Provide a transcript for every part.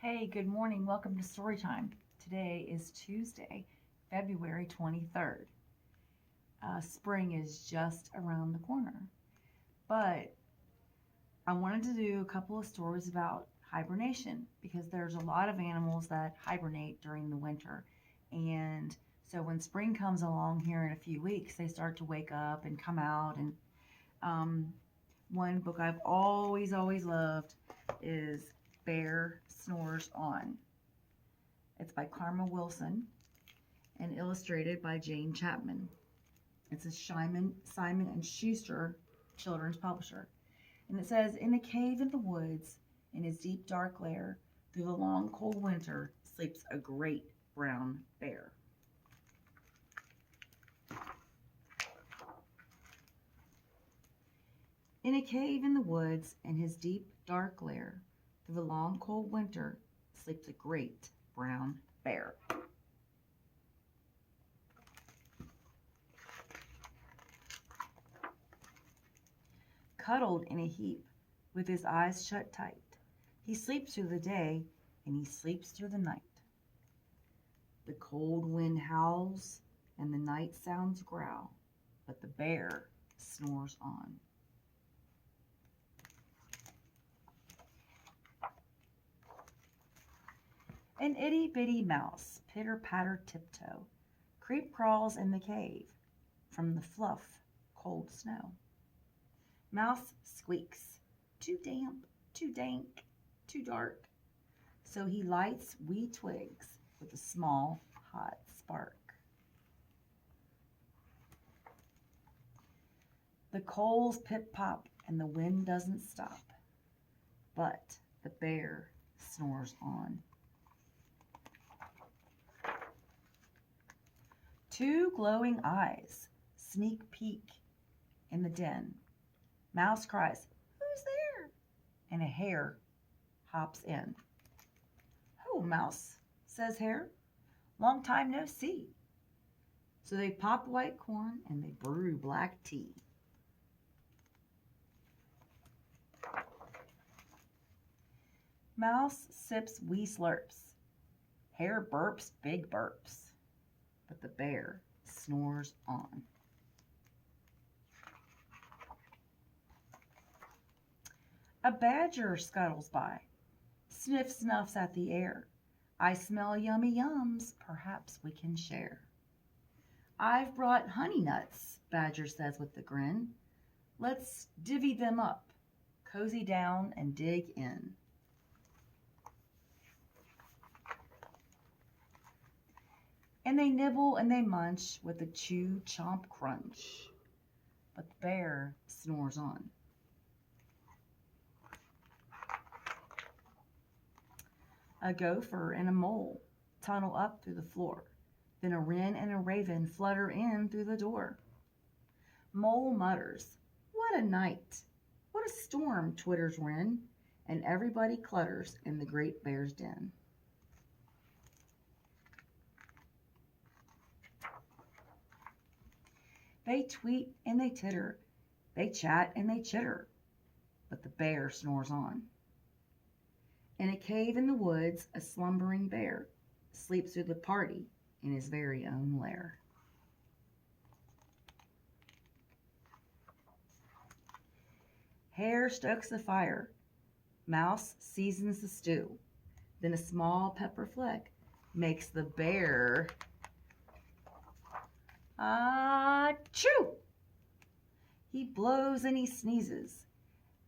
Hey, good morning. Welcome to Story Time. Today is Tuesday, February 23rd. Spring is just around the corner. But I wanted to do a couple of stories about hibernation because there's a lot of animals that hibernate during the winter. And so when spring comes along here in a few weeks, they start to wake up and come out. And um, one book I've always loved is Bear Snores On. It's by Karma Wilson and illustrated by Jane Chapman. It's a Simon and Schuster children's publisher. And it says, in a cave in the woods, in his deep dark lair, through the long cold winter, sleeps a great brown bear. In a cave in the woods, in his deep dark lair, through the long cold winter, sleeps a great brown bear. Cuddled in a heap, with his eyes shut tight, he sleeps through the day, and he sleeps through the night. The cold wind howls, and the night sounds growl, but the bear snores on. An itty-bitty mouse, pitter-patter tiptoe, creep-crawls in the cave from the fluff, cold snow. Mouse squeaks, too damp, too dank, too dark. So he lights wee twigs with a small, hot spark. The coals pip-pop and the wind doesn't stop, but the bear snores on. Two glowing eyes sneak peek in the den. Mouse cries, "Who's there?" And a hare hops in. "Oh, Mouse," says Hare, "long time no see." So they pop white corn and they brew black tea. Mouse sips wee slurps. Hare burps big burps. But the bear snores on. A badger scuttles by, snuffs at the air. "I smell yummy yums, perhaps we can share." "I've brought honey nuts," Badger says with a grin. "Let's divvy them up, cozy down and dig in." And they nibble and they munch with a chew, chomp, crunch. But the bear snores on. A gopher and a mole tunnel up through the floor. Then a wren and a raven flutter in through the door. Mole mutters, "What a night! What a storm!" twitters wren, and everybody clutters in the great bear's den. They tweet and they titter, they chat and they chitter, but the bear snores on. In a cave in the woods, a slumbering bear sleeps through the party in his very own lair. Hare stokes the fire, Mouse seasons the stew, then a small pepper fleck makes the bear achoo! He blows and he sneezes,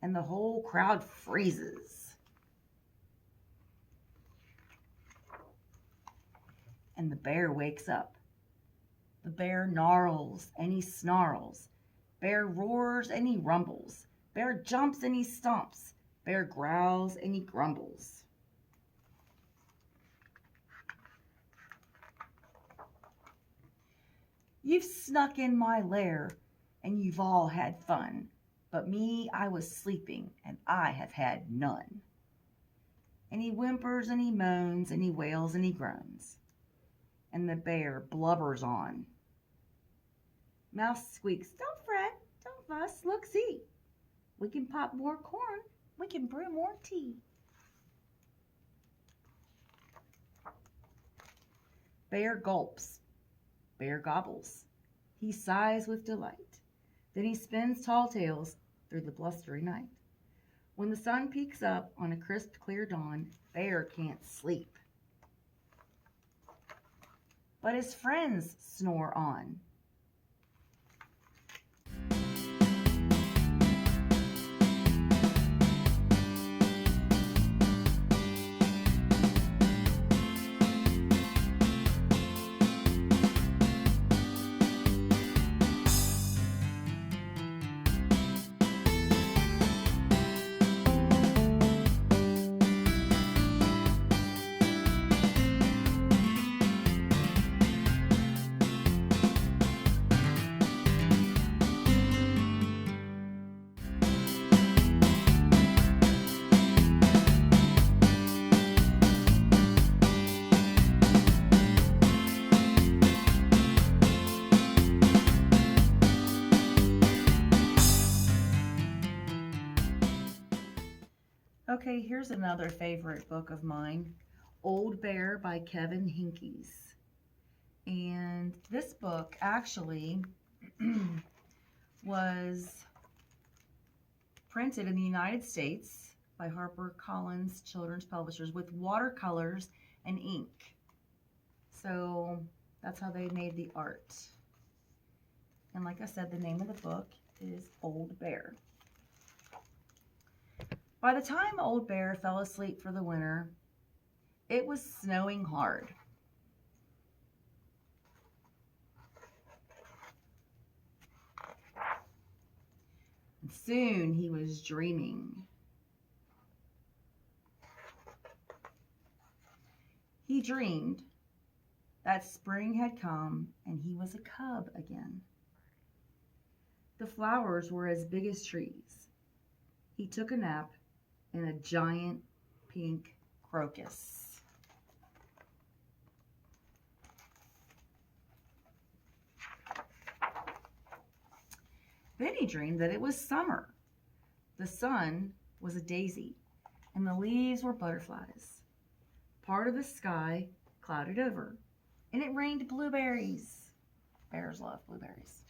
and the whole crowd freezes. And the bear wakes up. The bear gnarls and he snarls. Bear roars and he rumbles. Bear jumps and he stomps. Bear growls and he grumbles. "You've snuck in my lair, and you've all had fun. But me, I was sleeping, and I have had none." And he whimpers and he moans and he wails and he groans. And the bear blubbers on. Mouse squeaks, "Don't fret, don't fuss, look, see. We can pop more corn, we can brew more tea." Bear gulps, bear gobbles. He sighs with delight. Then he spins tall tales through the blustery night. When the sun peeks up on a crisp, clear dawn, Bear can't sleep. But his friends snore on. Okay, here's another favorite book of mine, Old Bear by Kevin Henkes. And this book actually was printed in the United States by HarperCollins Children's Publishers with watercolors and ink. So that's how they made the art. And like I said, the name of the book is Old Bear. By the time Old Bear fell asleep for the winter, it was snowing hard. And soon he was dreaming. He dreamed that spring had come and he was a cub again. The flowers were as big as trees. He took a nap in a giant pink crocus. Then he dreamed that it was summer. The sun was a daisy, and the leaves were butterflies. Part of the sky clouded over, and it rained blueberries. Bears love blueberries.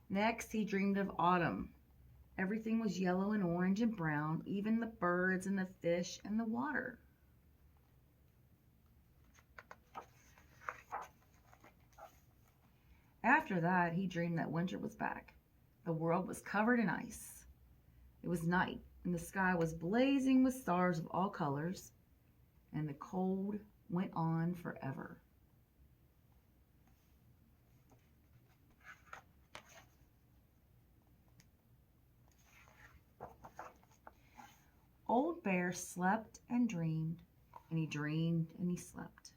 Next, he dreamed of autumn. Everything was yellow and orange and brown, even the birds and the fish and the water. After that, he dreamed that winter was back. The world was covered in ice. It was night, and the sky was blazing with stars of all colors, and the cold went on forever. Old Bear slept and dreamed, and he dreamed and he slept.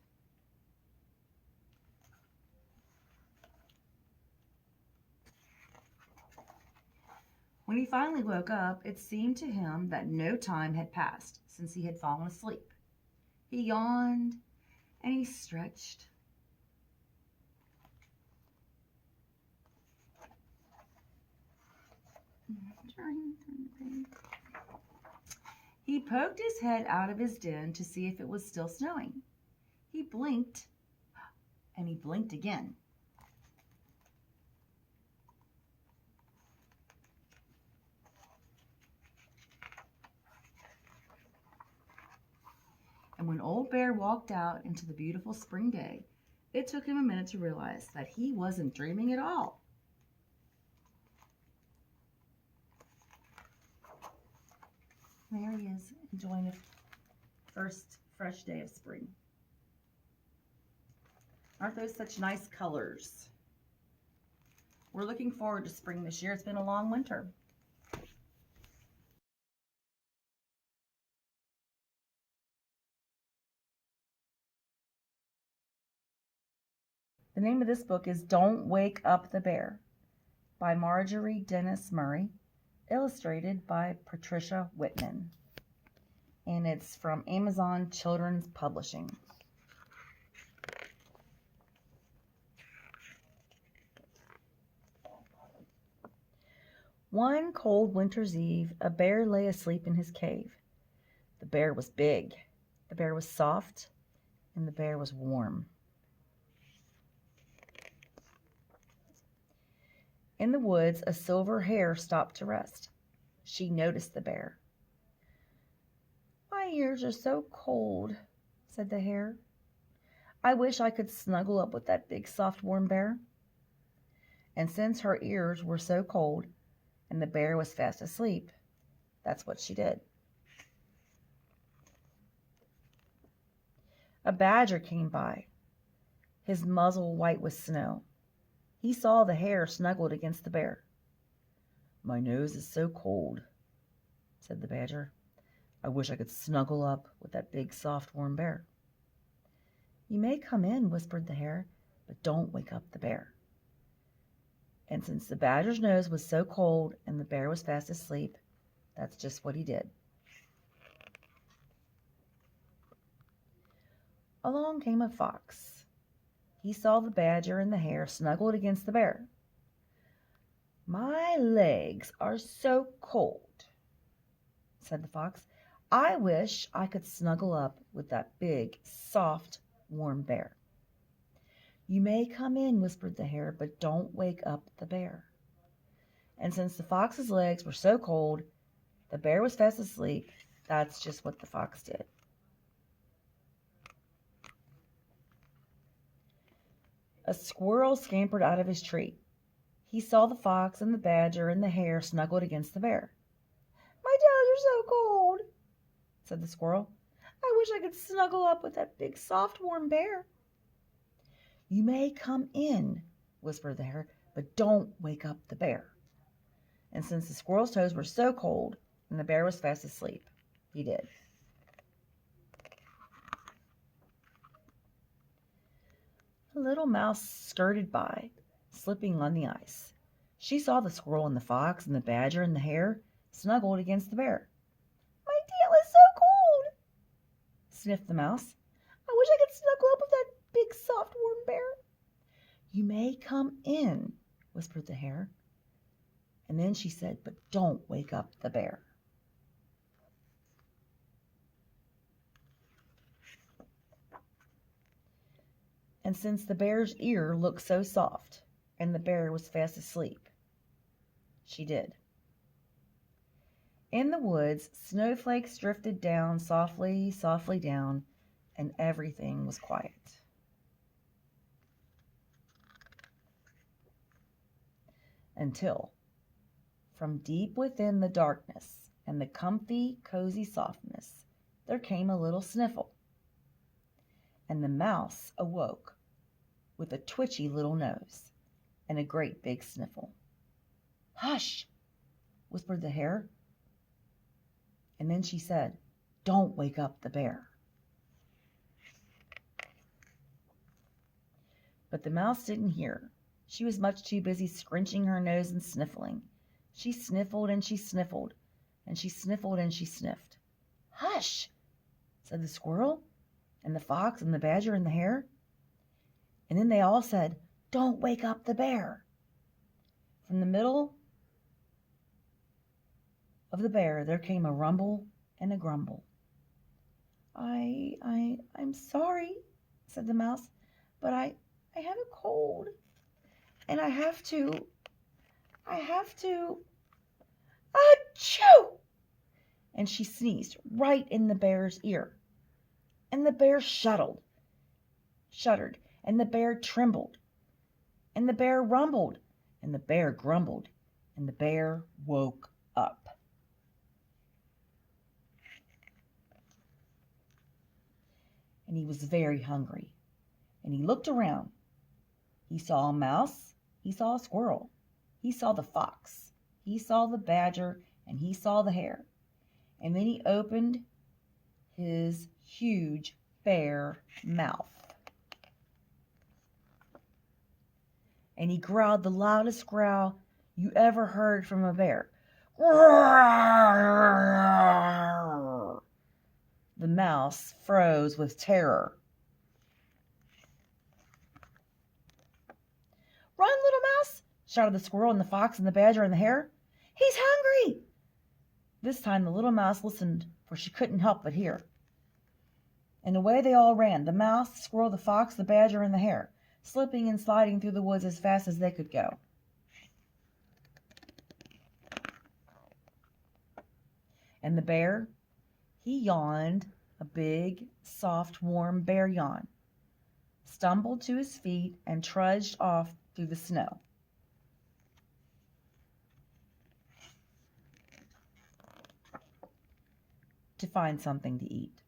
When he finally woke up, it seemed to him that no time had passed since he had fallen asleep. He yawned and he stretched. He poked his head out of his den to see if it was still snowing. He blinked and he blinked again. And when Old Bear walked out into the beautiful spring day, it took him a minute to realize that he wasn't dreaming at all. There he is, enjoying the first fresh day of spring. Aren't those such nice colors? We're looking forward to spring this year. It's been a long winter. The name of this book is Don't Wake Up the Bear by Marjorie Dennis Murray, illustrated by Patricia Whitman. And it's from Amazon Children's Publishing. One cold winter's eve, a bear lay asleep in his cave. The bear was big. The bear was soft, and the bear was warm. In the woods, a silver hare stopped to rest. She noticed the bear. "My ears are so cold," said the hare. "I wish I could snuggle up with that big, soft, warm bear." And since her ears were so cold and the bear was fast asleep, that's what she did. A badger came by, his muzzle white with snow. He saw the hare snuggled against the bear. "My nose is so cold," said the badger. "I wish I could snuggle up with that big, soft, warm bear." "You may come in," whispered the hare, "but don't wake up the bear." And since the badger's nose was so cold and the bear was fast asleep, that's just what he did. Along came a fox. He saw the badger and the hare snuggled against the bear. "My legs are so cold," said the fox. "I wish I could snuggle up with that big, soft, warm bear." "You may come in," whispered the hare, "but don't wake up the bear." And since the fox's legs were so cold, the bear was fast asleep, that's just what the fox did. A squirrel scampered out of his tree. He saw the fox and the badger and the hare snuggled against the bear. "My toes are so cold," said the squirrel. "I wish I could snuggle up with that big, soft, warm bear." "You may come in," whispered the hare, "but don't wake up the bear." And since the squirrel's toes were so cold and the bear was fast asleep, he did. A little mouse skirted by, slipping on the ice. She saw the squirrel and the fox and the badger and the hare snuggled against the bear. "My tail is so cold," sniffed the mouse. "I wish I could snuggle up with that big, soft, warm bear." "You may come in," whispered the hare. And then she said, "But don't wake up the bear." And since the bear's ear looked so soft and the bear was fast asleep, she did. In the woods, snowflakes drifted down softly, softly down, and everything was quiet. Until, from deep within the darkness and the comfy, cozy softness, there came a little sniffle. And the mouse awoke with a twitchy little nose and a great big sniffle. "Hush!" whispered the hare. And then she said, "Don't wake up the bear." But the mouse didn't hear. She was much too busy scrunching her nose and sniffling. She sniffled and she sniffled, and she sniffled and she sniffed. "Hush!" said the squirrel, and the fox, and the badger, and the hare. And then they all said, "Don't wake up the bear." From the middle of the bear there came a rumble and a grumble. I'm sorry," said the mouse, "but I have a cold, and I have to, achoo!" And she sneezed right in the bear's ear. And the bear shuddered, and the bear trembled, and the bear rumbled, and the bear grumbled, and the bear woke up. And he was very hungry, and he looked around. He saw a mouse, he saw a squirrel, he saw the fox, he saw the badger, and he saw the hare. And then he opened his huge bare mouth. And he growled the loudest growl you ever heard from a bear. The mouse froze with terror. "Run, little mouse!" shouted the squirrel and the fox and the badger and the hare. "He's hungry!" This time the little mouse listened, for she couldn't help but hear. And away they all ran, the mouse, the squirrel, the fox, the badger, and the hare, slipping and sliding through the woods as fast as they could go. And the bear, he yawned a big, soft, warm bear yawn, stumbled to his feet, and trudged off through the snow. To find something to eat.